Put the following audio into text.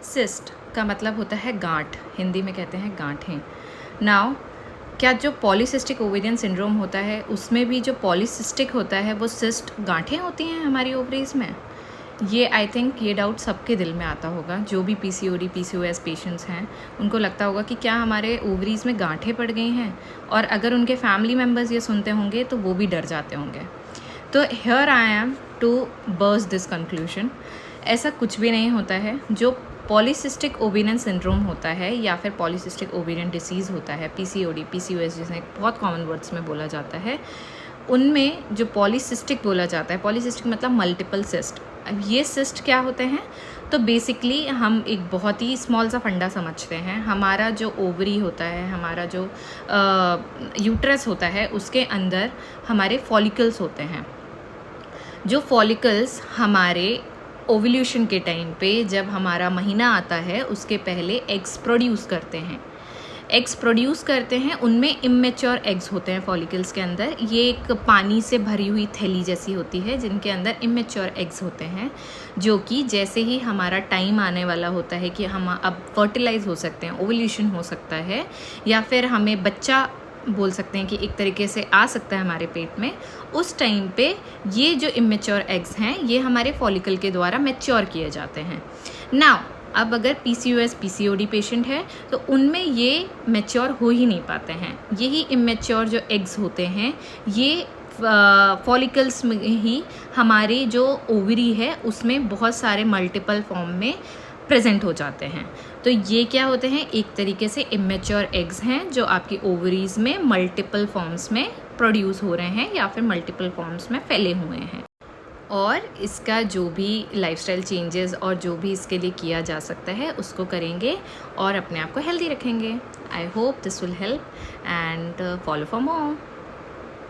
Cyst का मतलब होता है गांठ, हिंदी में कहते हैं गांठें। नाउ क्या जो पॉलीसिस्टिक ओवेरियन सिंड्रोम होता है उसमें भी जो पॉलीसिस्टिक होता है वो सिस्ट गांठें होती हैं हमारी ओवरीज में? ये आई थिंक ये डाउट सबके दिल में आता होगा। जो भी पीसीओडी पीसीओएस पेशेंट्स हैं उनको लगता होगा कि क्या हमारे ओवरीज में गांठें पड़ गई हैं, और अगर उनके फैमिली मेम्बर्स ये सुनते होंगे तो वो भी डर जाते होंगे। तो here I am to burst this conclusion. ऐसा कुछ भी नहीं होता है। जो पॉलीसिस्टिक ओवेरियन सिंड्रोम होता है या फिर पॉलीसिस्टिक ओवेरियन डिसीज़ होता है, पीसीओडी पीसीओएस जिसे बहुत कॉमन वर्ड्स में बोला जाता है, उनमें जो पॉलीसिस्टिक बोला जाता है, पॉलीसिस्टिक मतलब मल्टीपल सिस्ट। अब ये सिस्ट क्या होते हैं? तो बेसिकली हम एक बहुत ही स्मॉल सा फंडा समझते हैं। हमारा जो ओवरी होता है, हमारा जो यूट्रस होता है, उसके अंदर हमारे फॉलिकल्स होते हैं। जो फॉलिकल्स हमारे ओव्यूलेशन के टाइम पे, जब हमारा महीना आता है, उसके पहले एग्स प्रोड्यूस करते हैं। एग्स प्रोड्यूस करते हैं, उनमें इमेच्योर एग्स होते हैं फॉलिकल्स के अंदर। ये एक पानी से भरी हुई थैली जैसी होती है जिनके अंदर इमेच्योर एग्स होते हैं, जो कि जैसे ही हमारा टाइम आने वाला होता है कि हम अब फर्टिलाइज हो सकते हैं, ओव्यूलेशन हो सकता है, या फिर हमें बच्चा बोल सकते हैं कि एक तरीके से आ सकता है हमारे पेट में, उस टाइम पे ये जो इमेच्योर एग्स हैं ये हमारे फॉलिकल के द्वारा मैच्योर किए जाते हैं। नाउ अब अगर पीसीओएस पीसीओडी पेशेंट है तो उनमें ये मैच्योर हो ही नहीं पाते हैं। यही इमेच्योर जो एग्स होते हैं ये फॉलिकल्स में ही हमारी जो ओवरी है उसमें बहुत सारे मल्टीपल फॉर्म में प्रेजेंट हो जाते हैं। तो ये क्या होते हैं? एक तरीके से इमेच्योर एग्स हैं जो आपकी ओवरीज में मल्टीपल फॉर्म्स में प्रोड्यूस हो रहे हैं या फिर मल्टीपल फॉर्म्स में फैले हुए हैं। और इसका जो भी लाइफस्टाइल चेंजेस और जो भी इसके लिए किया जा सकता है उसको करेंगे और अपने आप को हेल्दी रखेंगे। I hope this will help and follow for more.